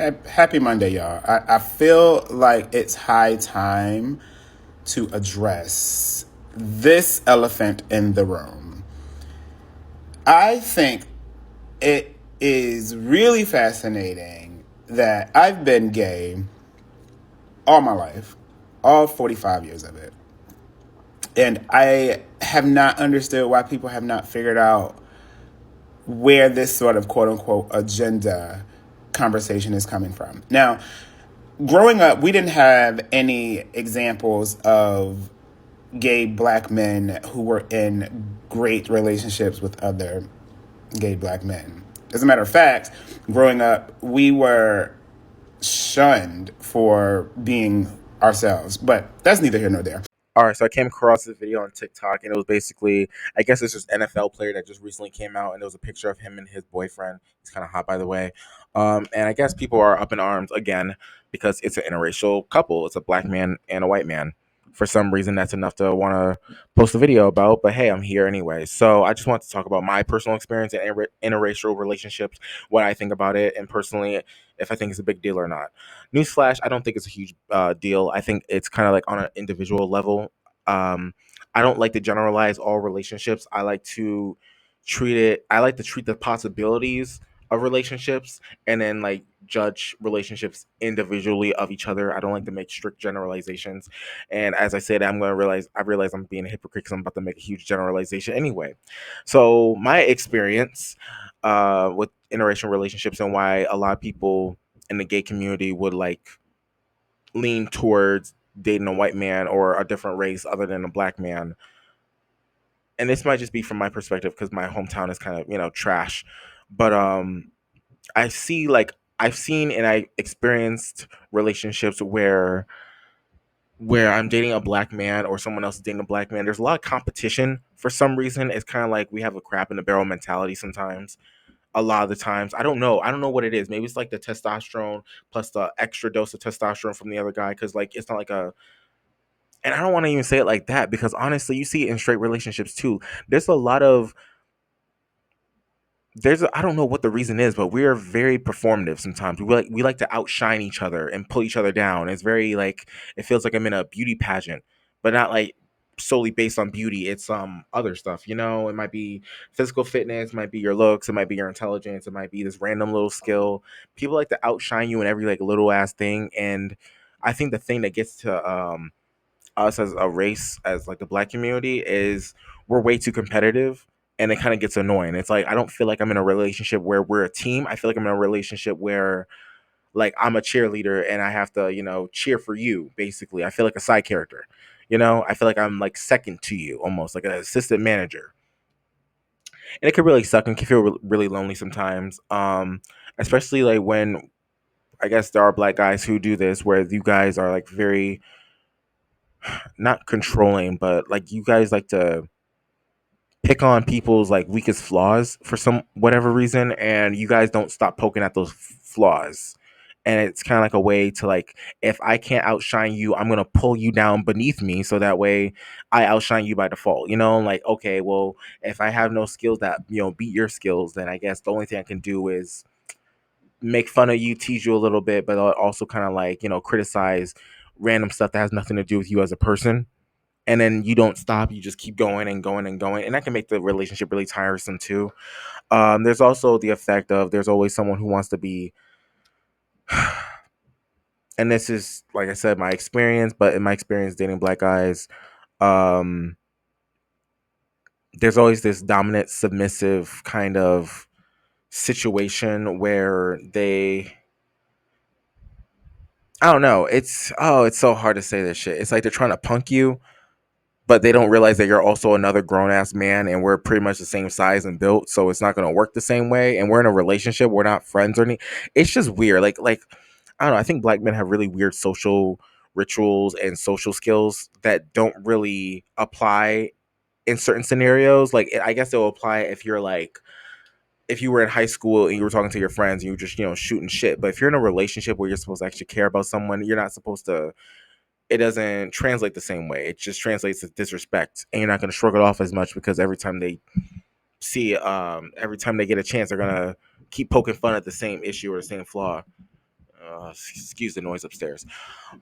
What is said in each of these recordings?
Happy Monday, y'all. I feel like it's high time to address this elephant in the room. I think it is really fascinating that I've been gay all my life, all 45 years of it. And I have not understood why people have not figured out where this sort of quote unquote agenda conversation is coming from. Now, growing up, we didn't have any examples of gay black men who were in great relationships with other gay black men. As a matter of fact, growing up, we were shunned for being ourselves, but that's neither here nor there. All right, so I came across this video on TikTok, and it was basically, I guess it's just NFL player that just recently came out, and there was a picture of him and his boyfriend. He's kind of hot, by the way. And I guess people are up in arms again because it's an interracial couple. It's a black man and a white man. For some reason, that's enough to want to post a video about. But hey, I'm here anyway. So I just want to talk about my personal experience in interracial relationships, what I think about it, and personally, if I think it's a big deal or not. Newsflash, I don't think it's a huge deal. I think it's kind of like on an individual level. Um, I don't like to generalize all relationships. I like to treat the possibilities of relationships and then like judge relationships individually of each other. I don't like to make strict generalizations. And as I said, I realize I'm being a hypocrite because I'm about to make a huge generalization anyway. So my experience with interracial relationships and why a lot of people in the gay community would like lean towards dating a white man or a different race other than a black man. And this might just be from my perspective because my hometown is kind of, trash. But I've seen and I experienced relationships where I'm dating a black man or someone else is dating a black man. There's a lot of competition for some reason. It's kind of like we have a crap in the barrel mentality sometimes. A lot of the times, I don't know. I don't know what it is. Maybe it's like the testosterone plus the extra dose of testosterone from the other guy. Because like it's not like a, and I don't want to even say it like that because honestly, you see it in straight relationships too. There's a lot of I don't know what the reason is, but we are very performative sometimes. We like to outshine each other and pull each other down. It's very like it feels like I'm in a beauty pageant, but not like solely based on beauty. It's other stuff, It might be physical fitness, it might be your looks, it might be your intelligence, it might be this random little skill. People like to outshine you in every like little ass thing, and I think the thing that gets to us as a race, as like the black community, is we're way too competitive and it kind of gets annoying. It's like I don't feel like I'm in a relationship where we're a team. I feel like I'm in a relationship where like I'm a cheerleader and I have to, cheer for you basically. I feel like a side character. I feel like I'm like second to you almost like an assistant manager. And it could really suck and can feel really lonely sometimes. Especially like when I guess there are black guys who do this where you guys are like very not controlling, but like you guys like to pick on people's like weakest flaws for some whatever reason, and you guys don't stop poking at those flaws. And it's kind of like a way to like, if I can't outshine you, I'm gonna pull you down beneath me, so that way I outshine you by default. Like okay, well, if I have no skills that beat your skills, then I guess the only thing I can do is make fun of you, tease you a little bit, but also kind of like criticize random stuff that has nothing to do with you as a person, and then you don't stop, you just keep going and going and going, and that can make the relationship really tiresome too. There's also the effect of there's always someone who wants to be, and this is like I said my experience, but in my experience dating black guys, um there's always this dominant submissive kind of situation where I don't know, it's so hard to say this shit. It's like they're trying to punk you, but they don't realize that you're also another grown ass man and we're pretty much the same size and built, so it's not going to work the same way, and we're in a relationship, we're not friends or anything. It's just weird. Like I don't know, I think black men have really weird social rituals and social skills that don't really apply in certain scenarios. Like I guess they'll apply if you're like if you were in high school and you were talking to your friends and you were just shooting shit, but if you're in a relationship where you're supposed to actually care about someone, you're not supposed to, it doesn't translate the same way. It just translates as disrespect, and you're not going to shrug it off as much because every time they get a chance, they're gonna keep poking fun at the same issue or the same flaw. Excuse the noise upstairs.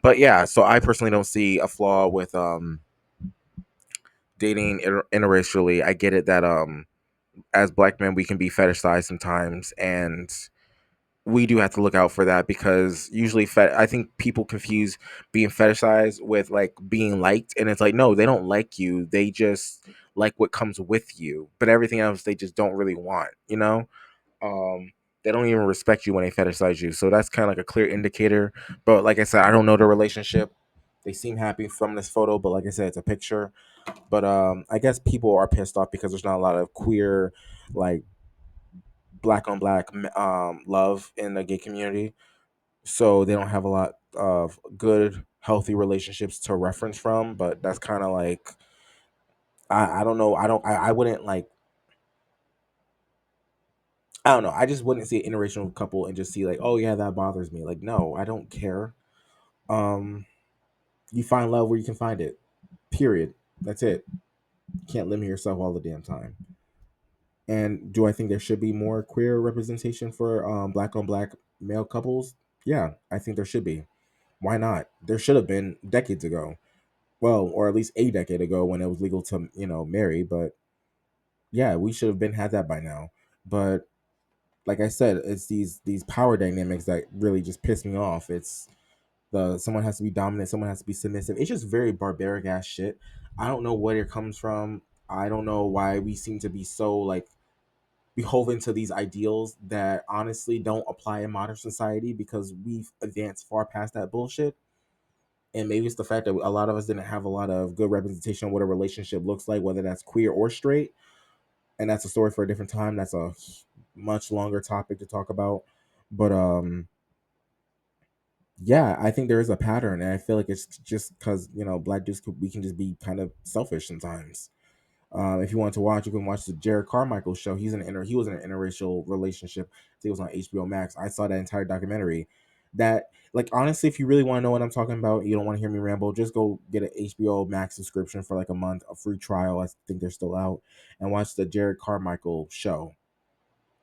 But yeah, so I personally don't see a flaw with dating interracially. I get it that as black men we can be fetishized sometimes, and we do have to look out for that because usually I think people confuse being fetishized with like being liked, and it's like no, they don't like you, they just like what comes with you, but everything else they just don't really want, you know. um they don't even respect you when they fetishize you, so that's kind of like a clear indicator. But like I said, I don't know the relationship. They seem happy from this photo, but like I said, it's a picture. But I guess people are pissed off because there's not a lot of queer, like, black on black love in the gay community, so they don't have a lot of good healthy relationships to reference from. But that's kind of like, I don't know, I wouldn't like, I don't know, I just wouldn't see an interracial couple and just see like, oh yeah, that bothers me. Like, no, I don't care. um you find love where you can find it, period. That's it. You can't limit yourself all the damn time. And do I think there should be more queer representation for black on black male couples? Yeah, I think there should be. Why not? There should have been decades ago. Well, or at least a decade ago when it was legal to, marry. But yeah, we should have been had that by now. But like I said, it's these power dynamics that really just piss me off. It's the someone has to be dominant, someone has to be submissive. It's just very barbaric ass shit. I don't know where it comes from. I don't know why we seem to be so like beholden to these ideals that honestly don't apply in modern society because we've advanced far past that bullshit. And maybe it's the fact that a lot of us didn't have a lot of good representation of what a relationship looks like, whether that's queer or straight. And that's a story for a different time. That's a much longer topic to talk about. But yeah, I think there is a pattern, and I feel like it's just because black dudes we can just be kind of selfish sometimes. If you want to watch, you can watch the Jared Carmichael show. He was in an interracial relationship. I think it was on HBO Max. I saw that entire documentary. That, like, honestly, if you really want to know what I'm talking about, you don't want to hear me ramble, just go get an HBO Max subscription for like a month, a free trial. I think they're still out, and watch the Jared Carmichael show.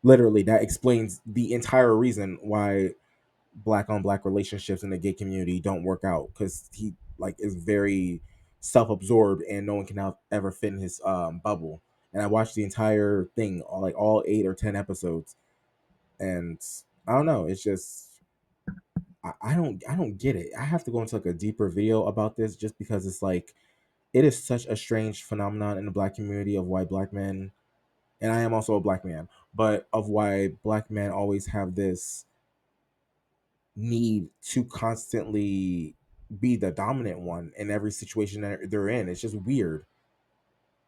Literally, that explains the entire reason why black on black relationships in the gay community don't work out, because he like is very self-absorbed and no one can ever fit in his bubble. And I watched the entire thing, like all 8 or 10 episodes, and I don't know, it's just I don't get it. I have to go into like a deeper video about this just because it's like it is such a strange phenomenon in the black community of why black men, and I am also a black man, but of why black men always have this need to constantly be the dominant one in every situation that they're in. It's just weird.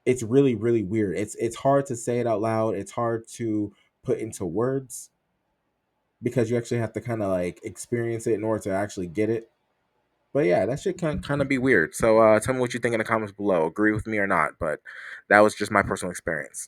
It's really, really weird. It's hard to say it out loud. It's hard to put into words because you actually have to kind of like experience it in order to actually get it. But yeah, that shit can kind of be weird. So tell me what you think in the comments below. Agree with me or not? But that was just my personal experience.